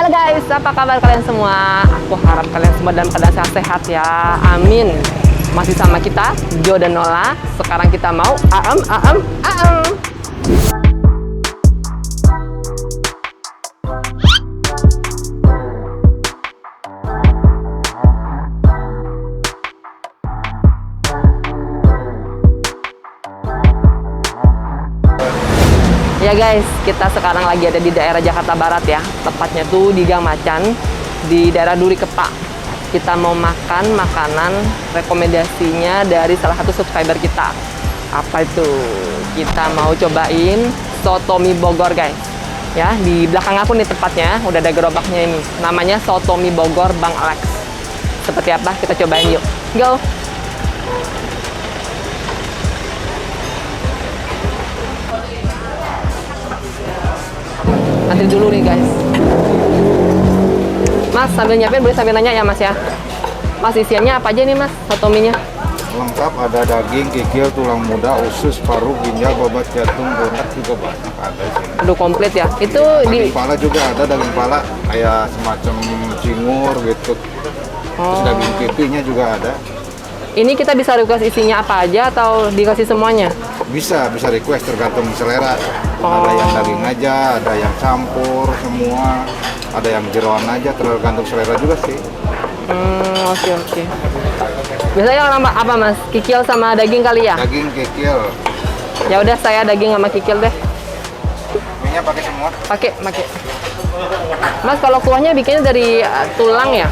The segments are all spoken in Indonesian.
Halo guys, apa kabar kalian semua? Aku harap kalian semua dalam keadaan sehat-sehat ya. Amin. Masih sama kita, Jo dan Nola. Sekarang kita mau aem. Ya guys, kita sekarang lagi ada di daerah Jakarta Barat ya. Tepatnya tuh di Gang Macan, di daerah Duri Kepa. Kita mau makan makanan rekomendasinya dari salah satu subscriber kita. Apa itu? Kita mau cobain soto mie Bogor guys. Ya, di belakang aku nih tepatnya, udah ada gerobaknya ini. Namanya soto mie Bogor Bang Alex. Seperti apa? Kita cobain yuk. Go! Antri dulu nih guys. Mas, sambil nyiapin boleh sambil nanya ya mas ya. Mas, isiannya apa aja nih mas, soto mie-nya? Lengkap, ada daging, kikil, tulang muda, usus, paru, ginjal, babat jantung, botak juga banyak ada di sini. Aduh komplit ya. Itu Daging di pala juga ada, daging pala kayak semacam cingur gitu. Terus daging pipinya juga ada. ini kita bisa request isinya apa aja atau dikasih semuanya? Bisa request tergantung selera. Ada yang daging aja, ada yang campur semua, ada yang jeroan aja, tergantung selera juga sih. Oke. Biasanya nama apa mas? Kikil sama daging kali ya? Daging, kikil. Ya udah saya daging sama kikil deh. Minyak pakai semua. Pakai. Mas, kalau kuahnya bikinnya dari tulang ya?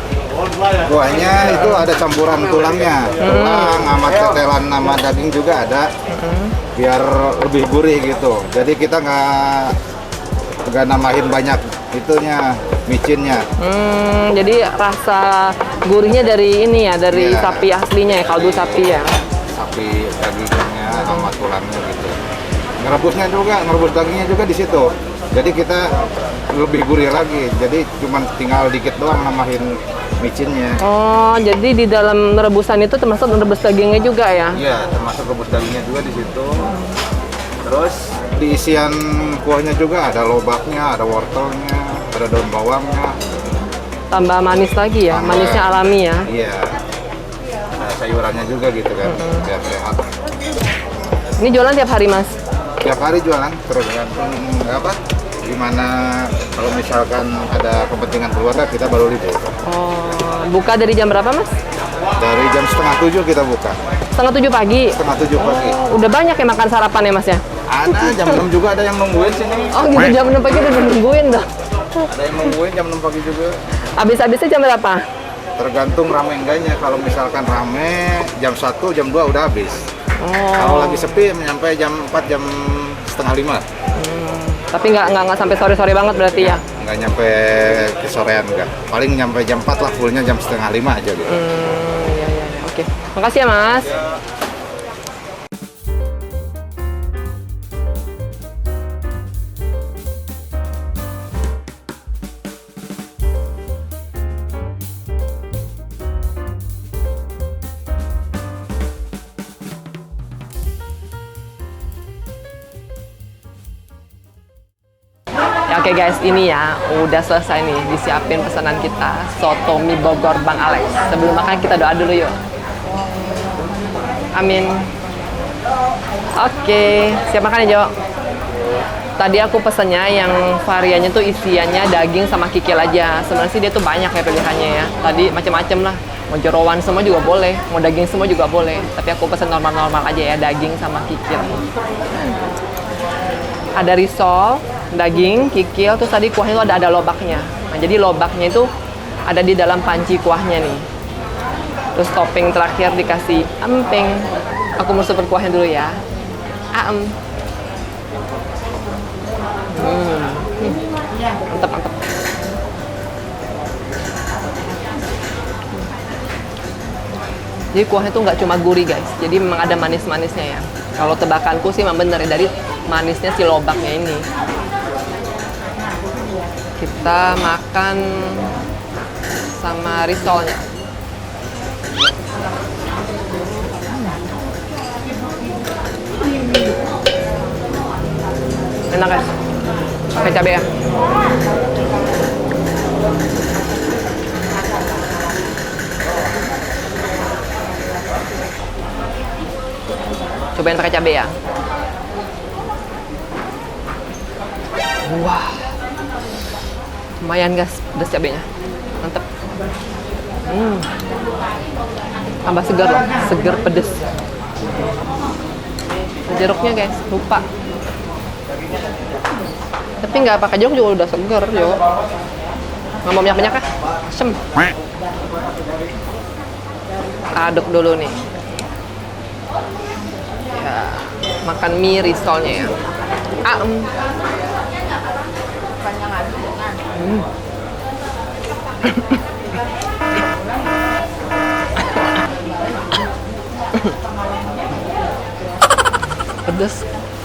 Kuahnya itu ada campuran tulangnya, tulang sama tetelan sama daging juga ada, biar lebih gurih gitu. Jadi kita nggak nambahin banyak itunya, micinnya. Jadi rasa gurihnya dari ini ya, dari Iya. sapi aslinya ya, kaldu sapi ya. Sapi dagingnya sama tulangnya gitu. Ngerebus dagingnya juga di situ. Jadi kita lebih gurih lagi. Jadi cuman tinggal dikit doang nambahin micinnya. Oh, jadi di dalam rebusan itu termasuk rebus dagingnya juga ya? Iya, termasuk rebus dagingnya juga di situ. Terus di isian kuahnya juga ada lobaknya, ada wortelnya, ada daun bawangnya. Tambah manis lagi ya, Tambah- manisnya alami ya. Iya. Ada sayurannya juga gitu kan, biar sehat. Ini jualan tiap hari mas? Tiap hari jualan, tergantung apa? Gimana kalau misalkan ada kepentingan keluarga kita baru libur. Oh, buka dari jam berapa mas? Dari jam 6:30 kita buka. 6:30 pagi? 6:30 pagi. Udah banyak yang makan sarapan ya mas ya? Ada jam 6 juga ada yang nungguin sini. Oh gitu, jam 6 pagi udah nungguin dah. Ada yang nungguin jam 6 pagi juga. Habis-habisnya jam berapa? Tergantung rame enggaknya. Kalau misalkan rame jam 1, jam 2 udah habis. Kalau Oh, lagi sepi nyampe jam 4, jam setengah 5. tapi nggak sampai sore-sore banget berarti ya? Nggak nyampe ke sorean enggak. Paling nyampe jam 4 lah, fullnya jam setengah 5 aja gitu. Iya. Oke. Makasih ya mas. Ya, oke guys, ini ya udah selesai nih disiapin pesanan kita soto mie Bogor Bang Alex. Sebelum makan kita doa dulu yuk. Amin. Oke, siap makan ya Jo. Tadi aku pesennya yang variannya tuh isiannya daging sama kikil aja. Sebenarnya sih dia tuh banyak ya pilihannya ya. Tadi macam-macam lah. Mau jeroan semua juga boleh, mau daging semua juga boleh. Tapi aku pesen normal-normal aja ya, daging sama kikil. Ada risol, daging, kikil, terus tadi kuahnya itu ada lobaknya. Nah, jadi lobaknya itu ada di dalam panci kuahnya nih. Terus topping terakhir dikasih emping. Aku mau super kuahnya dulu ya. Mantap. Jadi kuahnya tuh nggak cuma gurih guys, jadi memang ada manis-manisnya ya. Kalau tebakanku sih memang bener ya, dari manisnya si lobaknya ini. Kita makan sama risolnya. Enak guys, pakai cabai ya. Cobain pakai cabai ya. Wah, lumayan guys, pedas cabenya, mantep. Tambah segar loh, segar pedes. Jeruknya guys, lupa. Tapi nggak pakai jeruk juga udah segar yo. Nggak mau minyak-minyak kah? Asem. Aduk dulu nih. Ya, makan mie risolnya ya. Pedas,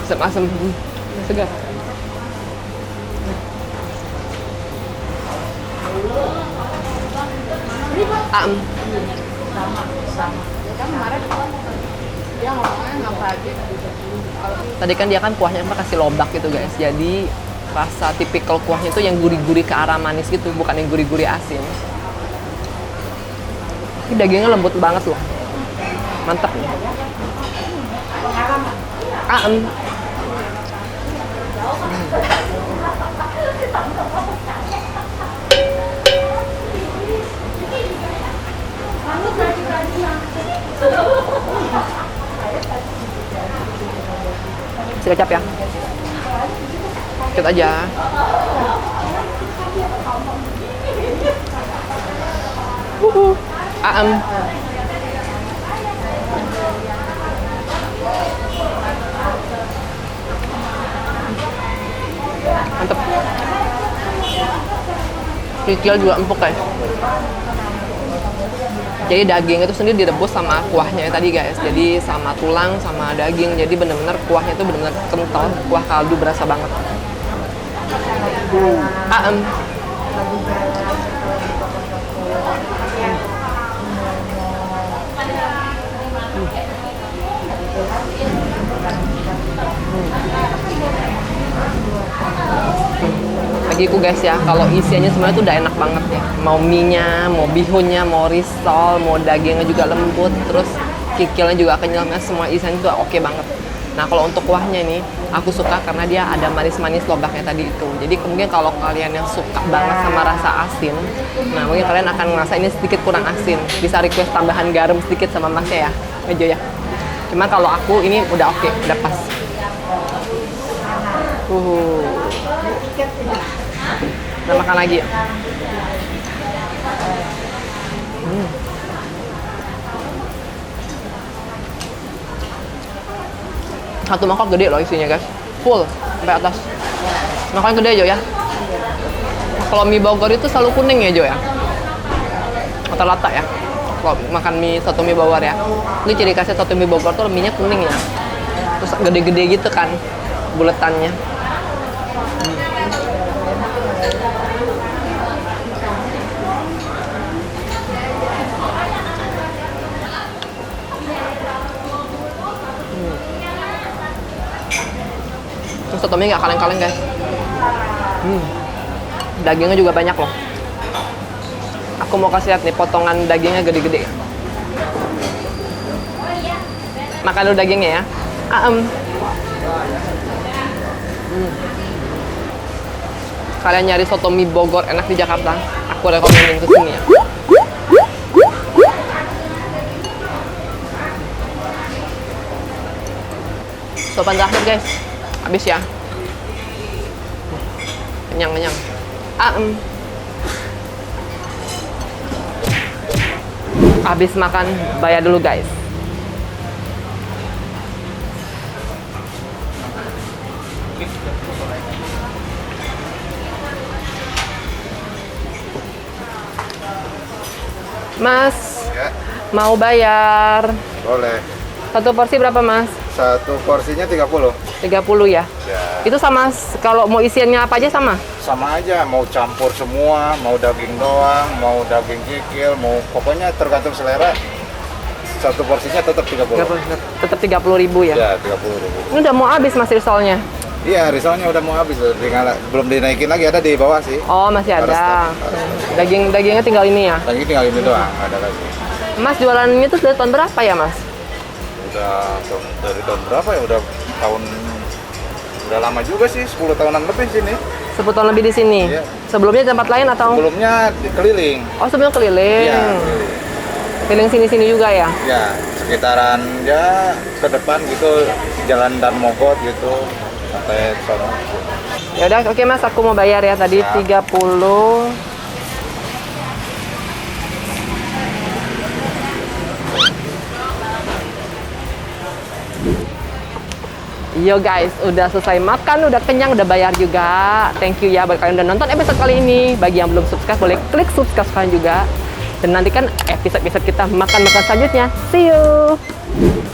asam-asam, segar. Tadi kan dia kan kuahnya kasih lobak gitu guys, jadi rasa tipikal kuahnya itu yang gurih-gurih ke arah manis gitu, bukan yang gurih-gurih asin. Ini dagingnya lembut banget loh, mantap. Kasih kecap ya, dikit aja. Mantep. Kikil juga empuk guys. Jadi daging itu sendiri direbus sama kuahnya tadi guys. Jadi sama tulang sama daging. Jadi bener-bener kuahnya itu bener-bener kental. Kuah kaldu berasa banget. Bagiku guys ya, kalau isiannya sebenarnya tuh udah enak banget ya. Mau mie-nya, mau bihunnya, mau risol, mau dagingnya juga lembut, terus kikilnya juga kenyalnya, semua isiannya tuh oke banget. Nah kalau untuk kuahnya nih, aku suka karena dia ada manis-manis lobaknya tadi itu. Jadi mungkin kalau kalian yang suka banget sama rasa asin, nah mungkin kalian akan ngerasa ini sedikit kurang asin. Bisa request tambahan garam sedikit sama masnya ya, Ejo ya. Cuma kalau aku ini udah oke, udah pas. Kita makan lagi ya. Satu mangkok gede loh isinya guys, full sampai atas. Makanya gede Jo ya. Kalau mie Bogor itu selalu kuning ya Jo ya, rata-rata ya. Kalau makan mie soto mie Bogor ya, ini ciri khasnya soto mie Bogor tuh mie-nya kuning ya. Terus gede-gede gitu kan buletannya. Terus soto mie nggak kaleng-kaleng guys. Dagingnya juga banyak loh. Aku mau kasih lihat nih potongan dagingnya gede-gede. Makan dulu dagingnya ya. Kalian nyari soto mie Bogor enak di Jakarta, aku rekomenin ke sini ya. Sopan terakhir guys, habis ya. Kenyang. Habis makan, bayar dulu guys. Mas, Ya, mau bayar. boleh. Satu porsi berapa mas? Satu porsinya 30. 30 ya? Ya, Itu sama, kalau mau isiannya apa aja sama? sama aja, mau campur semua, mau daging doang, mau daging kikil, mau pokoknya tergantung selera. Satu porsinya tetap 30. 30, tetap 30.000 ya? Ya, 30.000. Ini udah mau habis mas risolnya. Iya, risaunya udah mau habis, belum dinaikin lagi, ada di bawah sih. Oh, masih Ada ada. stok. Dagingnya tinggal ini ya. Lagi tinggal ini doang, ada lagi. Mas jualannya tuh dari tahun berapa ya, Mas? Dari tahun berapa ya? Udah lama juga sih, 10 tahunan lebih sini. 10 tahun lebih di sini. Iya. Sebelumnya di tempat lain atau? Sebelumnya keliling. Oh, sebelumnya keliling. Iya, Keliling sini-sini juga ya. ya, sekitaran ya ke depan gitu, Jalan Dan Mogot gitu sampai sana. Ya udah, oke Mas, aku mau bayar ya tadi Ya. 30. Yo guys, udah selesai makan, udah kenyang, udah bayar juga. Thank you ya buat kalian udah nonton episode kali ini. Bagi yang belum subscribe, boleh klik subscribe sekarang juga. Dan nantikan episode-episode kita makan-makan selanjutnya. See you!